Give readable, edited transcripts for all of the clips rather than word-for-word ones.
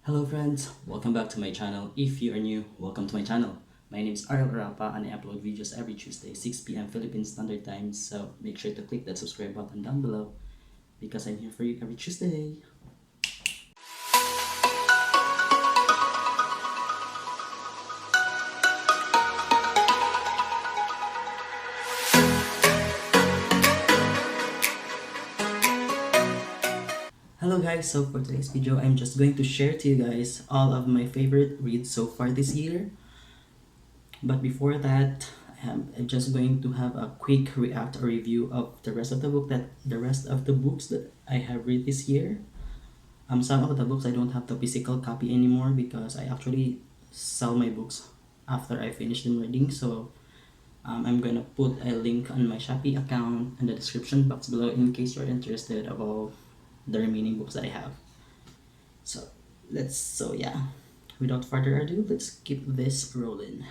Hello friends, welcome back to my channel. If you are new, welcome to my channel. My name is Ariel Orapa and I upload videos every Tuesday 6 p.m. Philippine Standard Time, so make sure to click that subscribe button down below because I'm here for you every Tuesday. Hello guys, so for today's video, I'm just going to share to you guys all of my favorite reads so far this year. But before that, I'm just going to have a quick react or review of the rest of the books that I have read this year. Some of the books I don't have the physical copy anymore because I actually sell my books after I finish them reading. So I'm gonna put a link on my Shopee account in the description box below in case you're interested about the remaining books that I have. So yeah, without further ado, let's keep this rolling.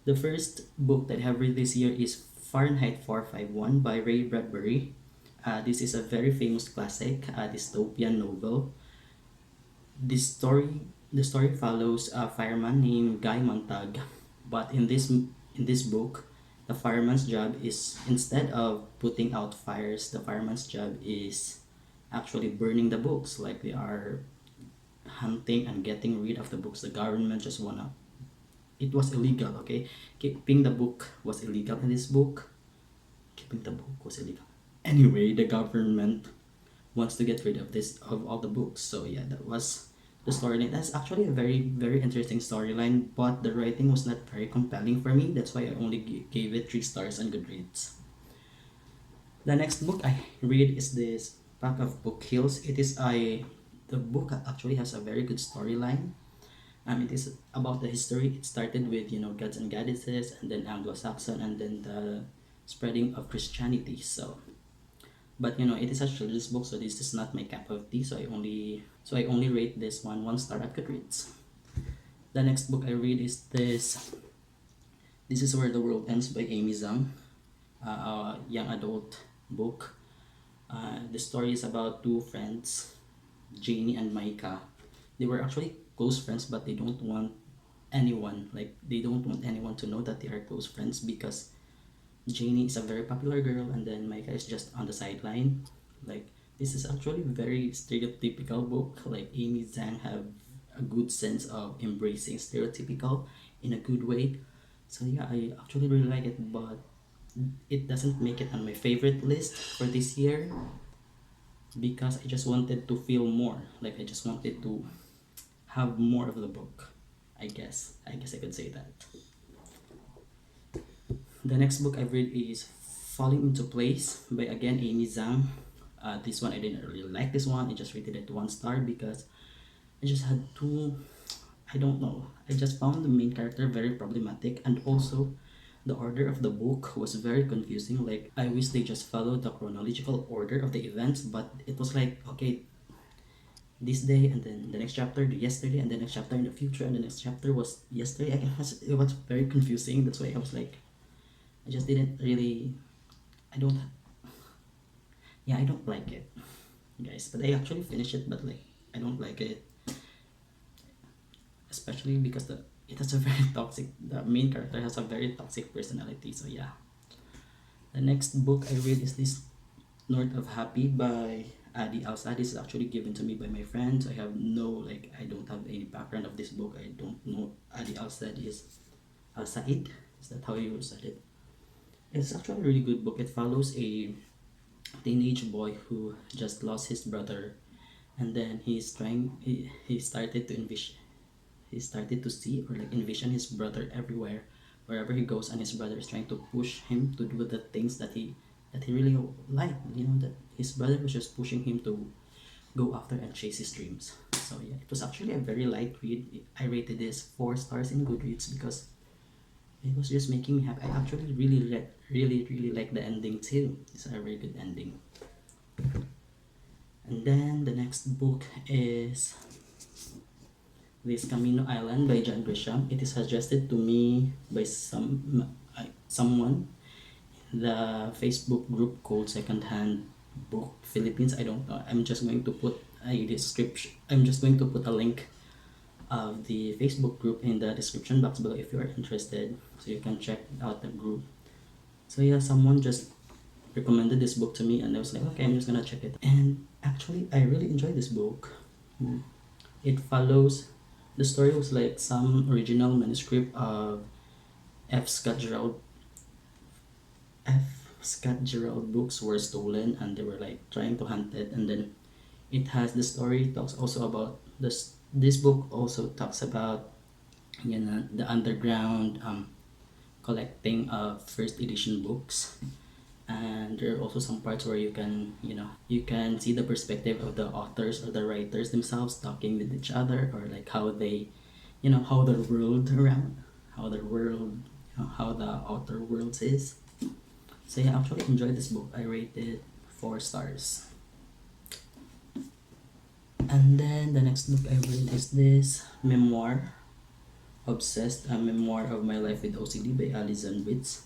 The first book that I have read this year is Fahrenheit 451 by Ray Bradbury. This is a very famous classic, dystopian novel. The story follows a fireman named Guy Montag, but in this book, the fireman's job is, instead of putting out fires, the fireman's job is actually burning the books. Like, they are hunting and getting rid of the books. The government just wanna. It was illegal, okay? Keeping the book was illegal in this book. Keeping the book was illegal. Anyway, the government wants to get rid of all the books. So yeah, that was the storyline. That's actually a very interesting storyline, but the writing was not very compelling for me. That's why I only gave it 3 stars on Goodreads. The next book I read is this Pack of Book Hills. The book actually has a very good storyline. It is about the history. It started with gods and goddesses, and then Anglo-Saxon, and then the spreading of Christianity. But it is a children's book, so this is not my cup of tea. So I only rate this one star at Goodreads. The next book I read is this. This is Where the World Ends by Amy Zhang, a young adult book. The story is about two friends, Janie and Micah. They were actually close friends, but they don't want anyone to know that they are close friends because Janie is a very popular girl and then Micah is just on the sideline. Like, this is actually a very stereotypical book. Like, Amy Zhang have a good sense of embracing stereotypical in a good way. So yeah, I actually really like it, but it doesn't make it on my favorite list for this year because I just wanted to feel more. Like, I just wanted to have more of the book. I guess I could say that. The next book I read is Falling Into Place by, again, Amy Zhang. This one I didn't really like this one. I just rated it 1 star because I just had I don't know. I just found the main character very problematic, and also the order of the book was very confusing. Like, I wish they just followed the chronological order of the events, but it was like, okay, this day and then the next chapter, the yesterday, and the next chapter in the future, and the next chapter was yesterday. It was very confusing. That's why I was like, I just didn't really. I don't. Yeah, I don't like it, guys. But I actually finished it, but like, I don't like it, especially because it has a very toxic. The main character has a very toxic personality. So yeah. The next book I read is this North of Happy by Adi Alsa. This is actually given to me by my friends. I don't have any background of this book. I don't know Adi Alsa is Al-Said. Is that how you said it? It's actually a really good book. It follows a teenage boy who just lost his brother, and then he started to see or like envision his brother everywhere, wherever he goes, and his brother is trying to push him to do the things that he really liked. That his brother was just pushing him to go after and chase his dreams. So yeah, it was actually a very light read. I rated this 4 stars in Goodreads because it was just making me happy. I actually really like the ending too. It's a very good ending. And then the next book is this CAMINO Island by John Grisham. It is suggested to me by someone in the Facebook group called Secondhand Book Philippines. I don't know. I'm just going to put I'm just going to put a link of the Facebook group in the description box below if you are interested, so you can check out the group. So yeah, someone just recommended this book to me, and I was like, okay, I'm just gonna check it. And actually, I really enjoyed this book. It follows, the story was like some original manuscript of F. Scott Gerald. F. Scott Gerald books were stolen, and they were like trying to hunt it. And then it has the story talks also about this. This book also talks about, you know, the underground collecting of first edition books. And there are also some parts where you can, you know, you can see the perspective of the authors or the writers themselves talking with each other, or like how they, you know, how the world around, how the world, you know, how the outer world is. So yeah, I actually enjoyed this book. I rated 4 stars. And then the next book I read is this memoir, Obsessed, a Memoir of My Life with OCD by Alison Witz.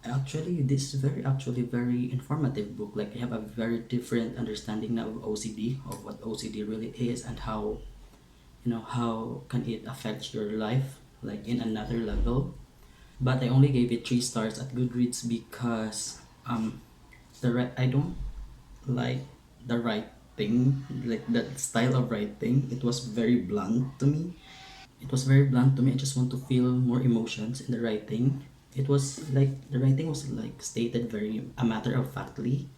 Actually, this is very informative book. Like, I have a very different understanding now of OCD, of what OCD really is, and how, you know, how can it affect your life, like in another level. But I only gave it 3 stars at Goodreads because I don't like the writing, like the style of writing. It was very blunt to me. I just want to feel more emotions in the writing. It was like the writing was like stated very a matter of factly.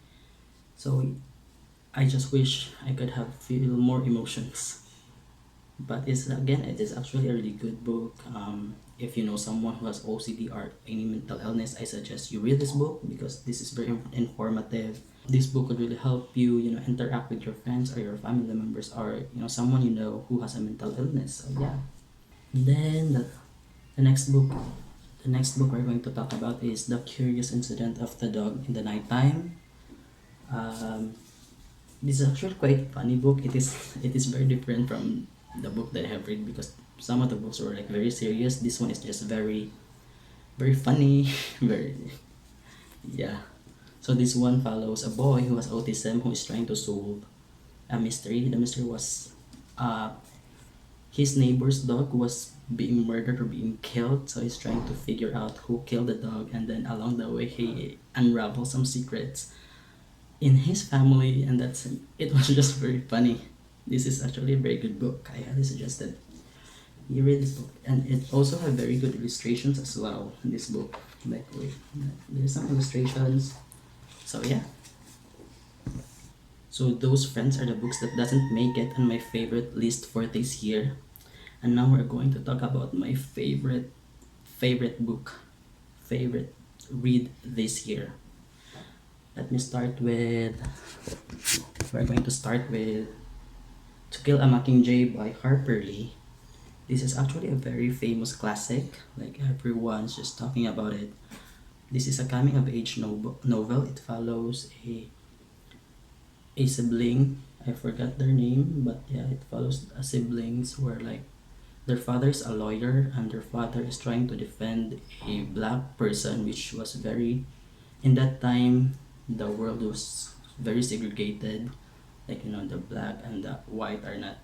So I just wish I could have feel more emotions. But it is actually a really good book. If you know someone who has OCD or any mental illness, I suggest you read this book because this is very informative. This book could really help you, you know, interact with your friends or your family members, or, you know, someone you know who has a mental illness. So yeah. Then the next book, the next book we're going to talk about is The Curious Incident of the Dog in the Nighttime. This is actually quite funny book. It is very different from the book that I have read, because some of the books were like very serious. This one is just very funny. Very, yeah. So this one follows a boy who has autism who is trying to solve a mystery. The mystery was his neighbor's dog was being murdered or being killed, so he's trying to figure out who killed the dog, and then along the way he unravels some secrets in his family, and it was just very funny. This is actually a very good book. I highly suggest that you read this book, and it also have very good illustrations as well in this book. Like, wait, there's some illustrations. So yeah. So those friends are the books that doesn't make it on my favorite list for this year. And now we're going to talk about my favorite book, favorite read this year. Let me start with, we're going to start with To Kill a Mockingjay by Harper Lee. This is actually a very famous classic, like everyone's just talking about it. This is a coming of age novel. It follows a sibling. I forgot their name, but yeah, it follows a siblings where like their father is a lawyer, and their father is trying to defend a black person, which was very, in that time the world was very segregated. Like, you know, the black and the white are not,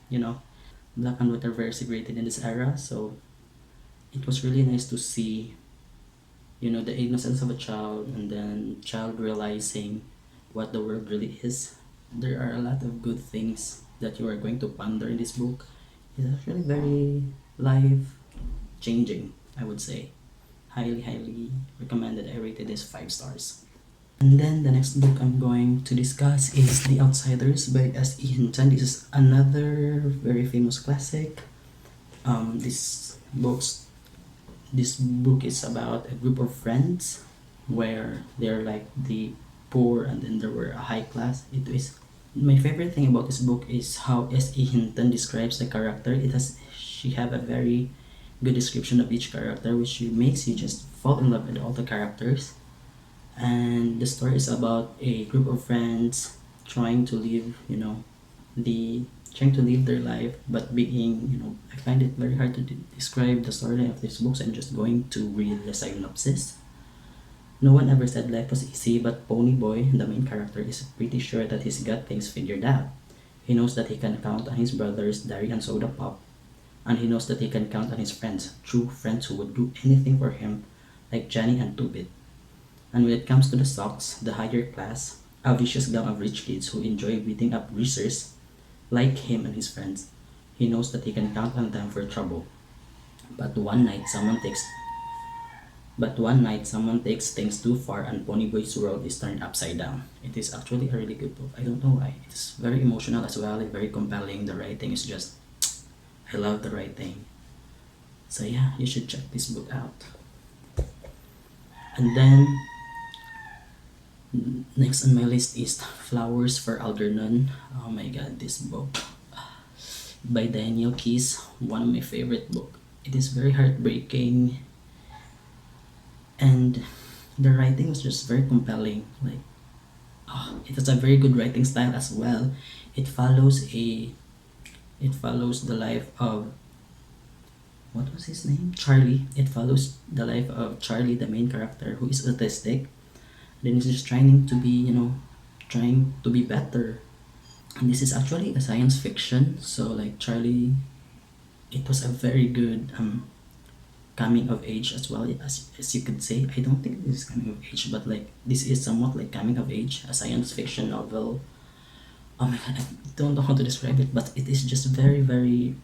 you know, black and white are very segregated in this era. So it was really nice to see, you know, the innocence of a child, and then child realizing what the world really is. There are a lot of good things that you are going to ponder in this book. It's actually very life changing, I would say. Highly recommended. I rated this 5 stars. And then the next book I'm going to discuss is The Outsiders by S.E. Hinton. This is another very famous classic. This book is about a group of friends where they're like the poor, and then there were a high class. It is my favorite thing about this book is how S.E. Hinton describes the character. She have a very good description of each character, which makes you just fall in love with all the characters. And the story is about a group of friends trying to live, you know, trying to live their life, but being, you know, I find it very hard to describe the storyline of these books. I'm just going to read the synopsis. No one ever said life was easy, but Pony Boy, the main character, is pretty sure that he's got things figured out. He knows that he can count on his brothers, Dari and Soda Pop, and he knows that he can count on his friends, true friends who would do anything for him, like Johnny and Two-Bit. And when it comes to the socks, the higher class, a vicious gang of rich kids who enjoy beating up greasers, like him and his friends, he knows that he can count on them for trouble. But one night, someone takes things too far and Ponyboy's world is turned upside down. It is actually a really good book. I don't know why. It's very emotional as well and very compelling. The writing is just, I love the writing. So yeah, you should check this book out. And then, next on my list is Flowers for Algernon. Oh my god, this book by Daniel Keyes, one of my favorite book. It is very heartbreaking and the writing was just very compelling. Like, it has a very good writing style as well. It follows the life of, what was his name? Charlie. It follows the life of Charlie, the main character, who is autistic. Then he's just trying to be, trying to be better. And this is actually a science fiction. So like Charlie, it was a very good coming of age as well, as you could say. I don't think this is coming of age, but like this is somewhat like coming of age, a science fiction novel. Oh my god, I don't know how to describe it, but it is just very, very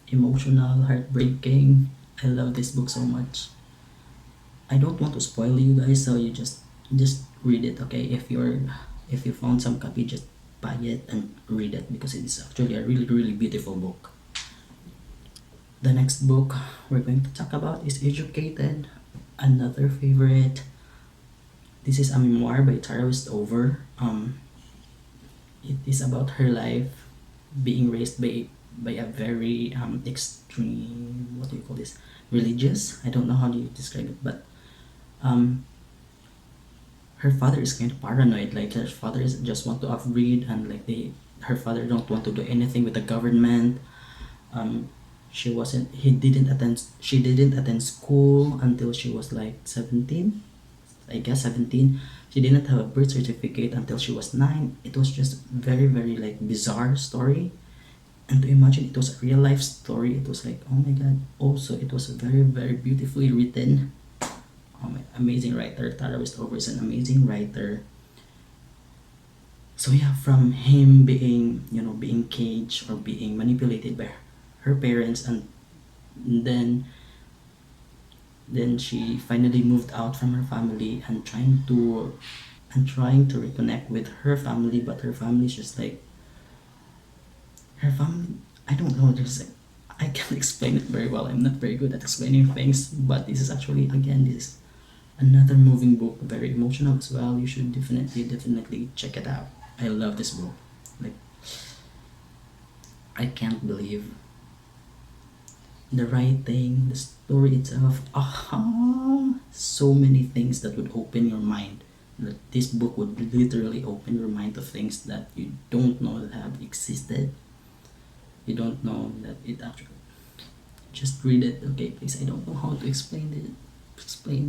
emotional, heartbreaking. I love this book so much. I don't want to spoil you guys, so you just read it, okay? If you found some copy, just buy it and read it because it is actually a really, really beautiful book. The next book we're going to talk about is Educated, another favorite. This is a memoir by Tara Westover. It is about her life being raised by a very extreme, what do you call this, religious, I don't know how do you describe it, but her father is kind of paranoid. Like her father is just want to upbreed, and like her father don't want to do anything with the government. She didn't attend school until she was like 17, I guess 17. She didn't have a birth certificate until she was 9. It was just very, very like bizarre story. And to imagine it was a real life story, it was like, oh my god. Also, it was very, very beautifully written. Oh my, amazing writer. Tara Westover is an amazing writer. So yeah, from him being, being caged or being manipulated by her parents, and then she finally moved out from her family and trying to reconnect with her family, but her family is just like, her family, I don't know, there's like, I can't explain it very well. I'm not very good at explaining things, but this is actually, again, this is another moving book, very emotional as well. You should definitely check it out. I love this book. Like, I can't believe the writing, the story itself. So many things that would open your mind. This book would literally open your mind to things that you don't know that have existed. You don't know that it actually. Just read it, okay, please. I don't know how to explain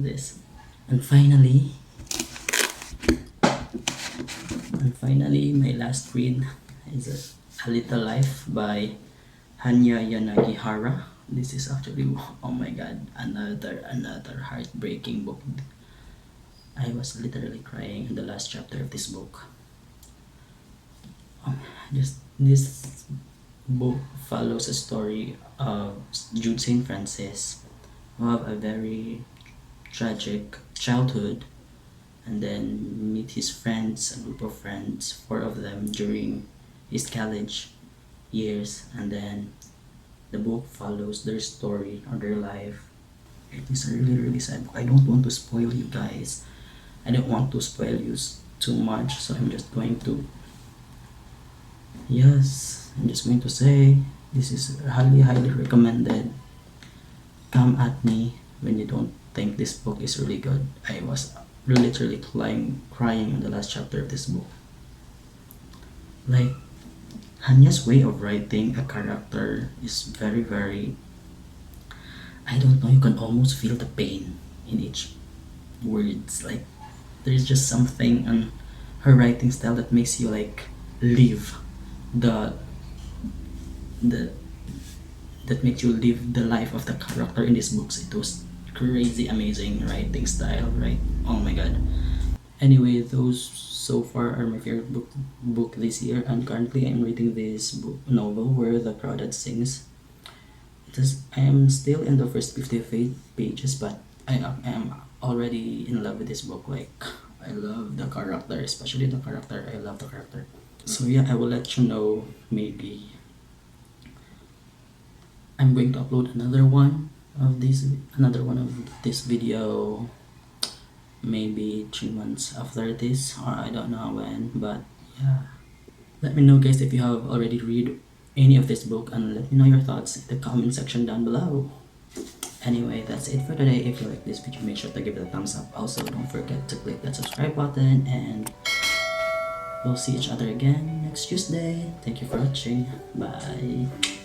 this. And finally, my last read is A Little Life by HANYA Yanagihara. This is actually, oh my god, another heartbreaking book. I was literally crying in the last chapter of this book. This book follows a story of Jude St. Francis, who have a very tragic childhood, and then meet his friends, a group of friends, 4 of them during his college years, and then the book follows their story or their life. It is a really, really sad book. I don't want to spoil you guys. I don't want to spoil you too much, so I'm just going to say this is highly, highly recommended. Come at me when you don't think this book is really good. I was literally crying in the last chapter of this book. Like, Hanya's way of writing a character is very, very, I don't know, you can almost feel the pain in each words. Like, there's just something on her writing style that makes you like live the the that makes you live the life of the character in these books. It was crazy amazing writing style, right? Oh my god. Anyway, those so far are my favorite book this year, and currently I'm reading this book novel where the crawdad sings. I am still in the first 58 pages, but I am already in love with this book. Like, I love the character, especially the character. I love the character. So yeah, I will let you know. Maybe I'm going to upload another one of this video, maybe 3 months after this, or I don't know when. But yeah, let me know, guys, if you have already read any of this book, and let me know your thoughts in the comment section down below. Anyway, that's it for today. If you like this video, make sure to give it a thumbs up. Also, don't forget to click that subscribe button, and we'll see each other again next Tuesday. Thank you for watching. Bye.